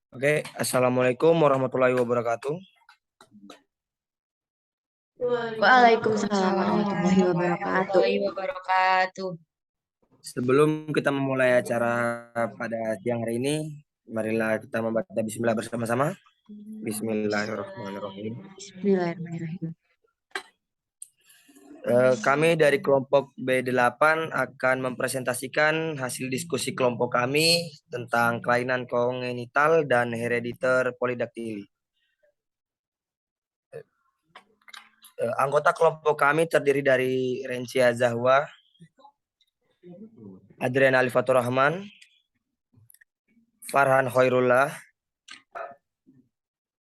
Oke, Assalamualaikum warahmatullahi wabarakatuh. Waalaikumsalam warahmatullahi wabarakatuh. Sebelum kita memulai acara pada siang hari ini, marilah kita membaca bismillah bersama-sama. Bismillahirrahmanirrahim. Bismillahirrahmanirrahim. Kami dari kelompok B8 akan mempresentasikan hasil diskusi kelompok kami tentang kelainan kongenital dan herediter polidaktili. Anggota kelompok kami terdiri dari Rencia Zahwa, Adriana Alifatur Rahman, Farhan Khairullah,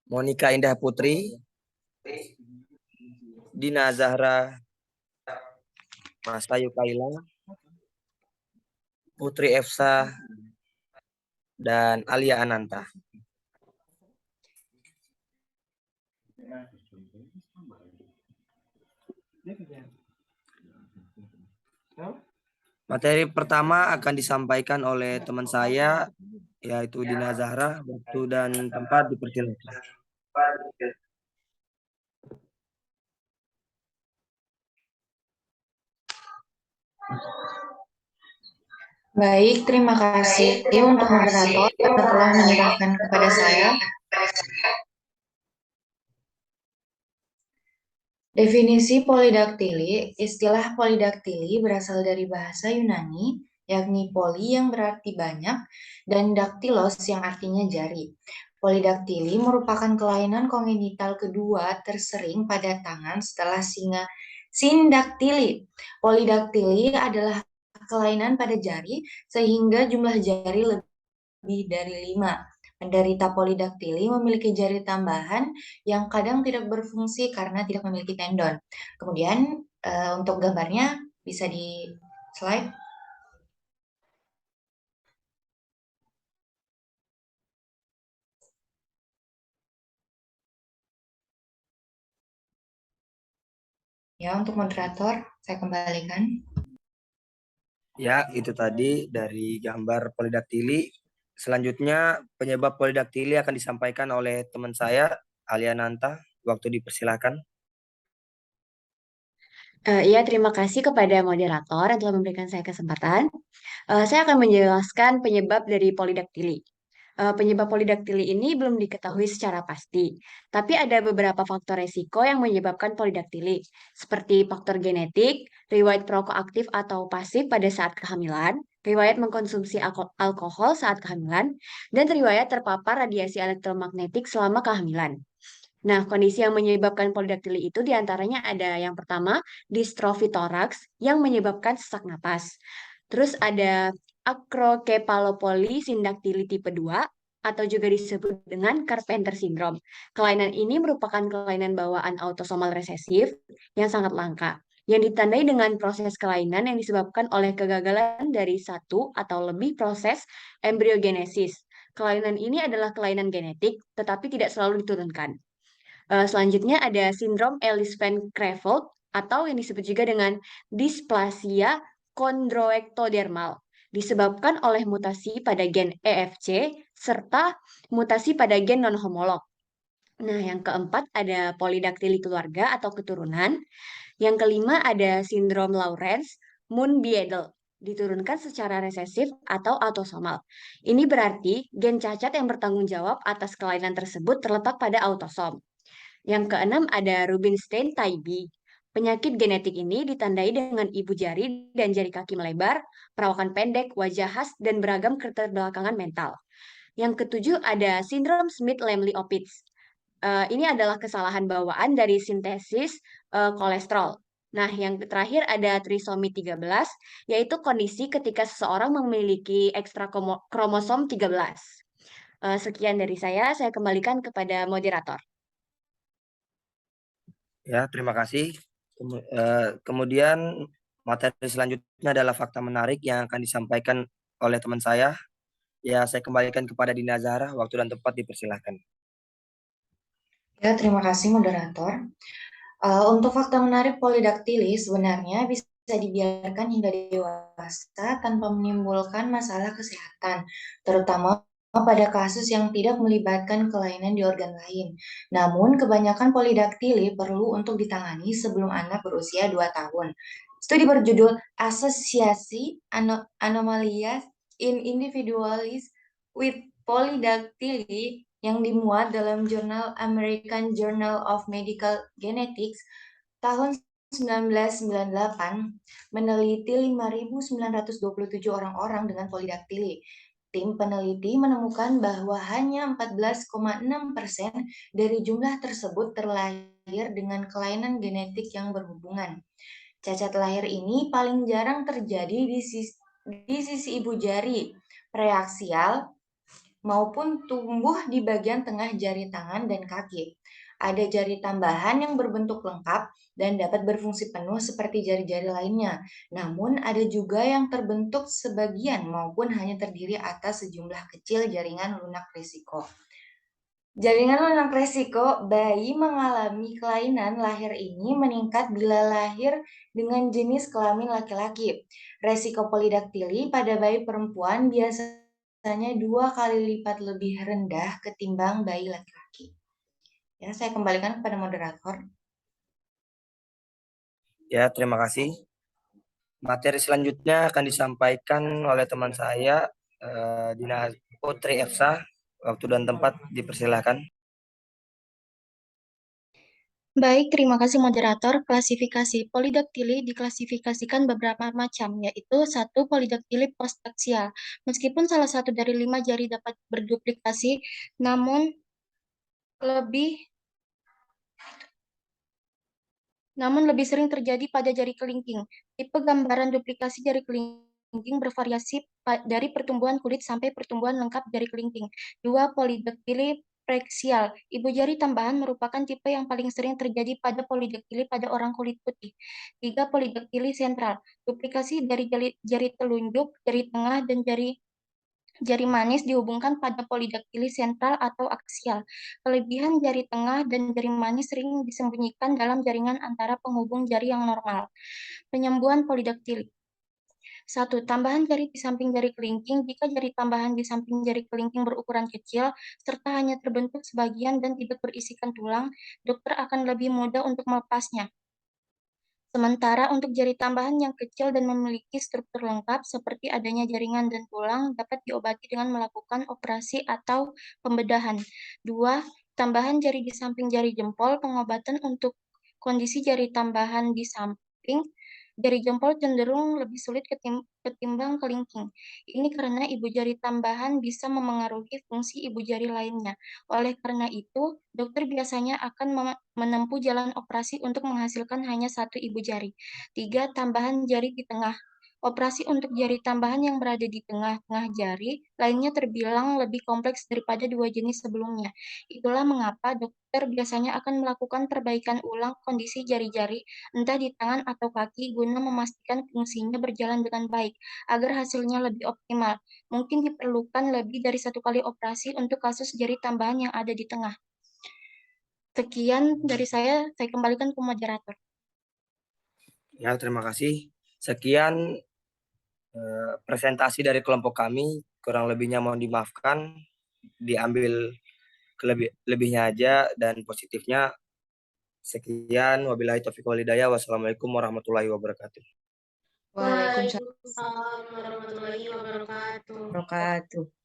Monica Indah Putri, Dina Zahra, Mas Ayu Kaila, Putri Efsa, dan Alia Ananta. Materi pertama akan disampaikan oleh teman saya, yaitu Dina Zahra. Waktu dan tempat dipersilakan. Baik, terima kasih untuk moderator yang telah menyerahkan kepada saya. Definisi polidaktili. Istilah polidaktili berasal dari bahasa Yunani, yakni poli yang berarti banyak dan daktilos yang artinya jari. Polidaktili merupakan kelainan kongenital kedua tersering pada tangan setelah sindaktili. Polidaktili adalah kelainan pada jari sehingga jumlah jari lebih dari 5. Penderita polidaktili memiliki jari tambahan yang kadang tidak berfungsi karena tidak memiliki tendon. Kemudian untuk gambarnya bisa di slide. Ya, untuk moderator saya kembalikan. Ya, itu tadi dari gambar polidaktili. Selanjutnya penyebab polidaktili akan disampaikan oleh teman saya, Alia Ananta. Waktu dipersilakan. Iya, terima kasih kepada moderator yang telah memberikan saya kesempatan. Saya akan menjelaskan penyebab dari polidaktili. Penyebab polidaktili ini belum diketahui secara pasti, tapi ada beberapa faktor resiko yang menyebabkan polidaktili, seperti faktor genetik, riwayat prokoaktif atau pasif pada saat kehamilan, riwayat mengkonsumsi alkohol saat kehamilan, dan riwayat terpapar radiasi elektromagnetik selama kehamilan. Nah, kondisi yang menyebabkan polidaktili itu diantaranya ada yang pertama, distrofi toraks yang menyebabkan sesak napas. Terus ada akrokephalopolysyndactyly tipe 2 atau juga disebut dengan Carpenter syndrome. Kelainan ini merupakan kelainan bawaan autosomal resesif yang sangat langka, yang ditandai dengan proses kelainan yang disebabkan oleh kegagalan dari satu atau lebih proses embriogenesis. Kelainan ini adalah kelainan genetik, tetapi tidak selalu diturunkan. Selanjutnya ada sindrom Ellis-Van Creveld atau yang disebut juga dengan displasia kondroektodermal disebabkan oleh mutasi pada gen EFC serta mutasi pada gen non-homolog. Nah, yang keempat ada polidaktili keluarga atau keturunan. Yang kelima ada sindrom Lawrence-Moon-Biedl diturunkan secara resesif atau autosomal. Ini berarti gen cacat yang bertanggung jawab atas kelainan tersebut terletak pada autosom. Yang keenam ada Rubinstein-Taibi. Penyakit genetik ini ditandai dengan ibu jari dan jari kaki melebar, perawakan pendek, wajah khas, dan beragam keterbelakangan mental. Yang ketujuh ada sindrom Smith-Lemli-Opitz. Ini adalah kesalahan bawaan dari sintesis kolesterol. Nah, yang terakhir ada trisomi 13, yaitu kondisi ketika seseorang memiliki ekstra kromosom 13. Sekian dari saya kembalikan kepada moderator. Ya, terima kasih. Kemudian materi selanjutnya adalah fakta menarik yang akan disampaikan oleh teman saya. Ya, saya kembalikan kepada Dina Zahra. Waktu dan tempat dipersilahkan. Ya, terima kasih moderator. Untuk fakta menarik polidaktili sebenarnya bisa dibiarkan hingga dewasa tanpa menimbulkan masalah kesehatan, terutama pada kasus yang tidak melibatkan kelainan di organ lain. Namun, kebanyakan polidaktili perlu untuk ditangani sebelum anak berusia 2 tahun. Studi berjudul Asosiasi Anomalies in Individuals with Polydactyly yang dimuat dalam jurnal American Journal of Medical Genetics tahun 1998 meneliti 5.927 orang-orang dengan polidaktili. Tim peneliti menemukan bahwa hanya 14,6% dari jumlah tersebut terlahir dengan kelainan genetik yang berhubungan. Cacat lahir ini paling jarang terjadi di sisi ibu jari preaksial maupun tumbuh di bagian tengah jari tangan dan kaki. Ada jari tambahan yang berbentuk lengkap dan dapat berfungsi penuh seperti jari-jari lainnya. Namun ada juga yang terbentuk sebagian maupun hanya terdiri atas sejumlah kecil jaringan lunak resiko. Jaringan lunak resiko bayi mengalami kelainan lahir ini meningkat bila lahir dengan jenis kelamin laki-laki. Resiko polidaktili pada bayi perempuan biasanya 2 kali lipat lebih rendah ketimbang bayi laki-laki. Ya, saya kembalikan kepada moderator. Ya, terima kasih. Materi selanjutnya akan disampaikan oleh teman saya, Dina Putri Epsa. Waktu dan tempat dipersilakan. Baik, terima kasih moderator. Klasifikasi polidaktili diklasifikasikan beberapa macam, yaitu 1. Polidaktili postaksial. Meskipun salah satu dari 5 jari dapat berduplikasi, namun lebih sering terjadi pada jari kelingking. Tipe gambaran duplikasi jari kelingking bervariasi dari pertumbuhan kulit sampai pertumbuhan lengkap jari kelingking. 2. Polidaktili preaksial. Ibu jari tambahan merupakan tipe yang paling sering terjadi pada polidaktili pada orang kulit putih. 3. Polidaktili sentral. Duplikasi dari jari telunjuk, jari tengah, dan jari manis dihubungkan pada polidaktili sentral atau aksial. Kelebihan jari tengah dan jari manis sering disembunyikan dalam jaringan antara penghubung jari yang normal. Penyembuhan polidaktili. 1. Tambahan jari di samping jari kelingking. Jika jari tambahan di samping jari kelingking berukuran kecil, serta hanya terbentuk sebagian dan tidak berisikan tulang, dokter akan lebih mudah untuk melepasnya. Sementara untuk jari tambahan yang kecil dan memiliki struktur lengkap, seperti adanya jaringan dan tulang, dapat diobati dengan melakukan operasi atau pembedahan. 2. Tambahan jari di samping jari jempol. Pengobatan untuk kondisi jari tambahan di samping jari jempol cenderung lebih sulit ketimbang kelingking. Ini karena ibu jari tambahan bisa memengaruhi fungsi ibu jari lainnya. Oleh karena itu, dokter biasanya akan menempuh jalan operasi untuk menghasilkan hanya 1 ibu jari. 3. Tambahan jari di tengah. Operasi untuk jari tambahan yang berada di tengah-tengah jari lainnya terbilang lebih kompleks daripada 2 jenis sebelumnya. Itulah mengapa dokter biasanya akan melakukan perbaikan ulang kondisi jari-jari, entah di tangan atau kaki, guna memastikan fungsinya berjalan dengan baik, agar hasilnya lebih optimal. Mungkin diperlukan lebih dari 1 kali operasi untuk kasus jari tambahan yang ada di tengah. Sekian dari saya kembalikan ke moderator. Ya, terima kasih. Sekian presentasi dari kelompok kami. Kurang lebihnya mohon dimaafkan. Diambil lebihnya aja dan positifnya. Sekian, wabillahi taufiq wal hidayah. Wassalamualaikum warahmatullahi wabarakatuh. Waalaikumsalam Waalaikumsalam warahmatullahi wabarakatuh. wabarakatuh.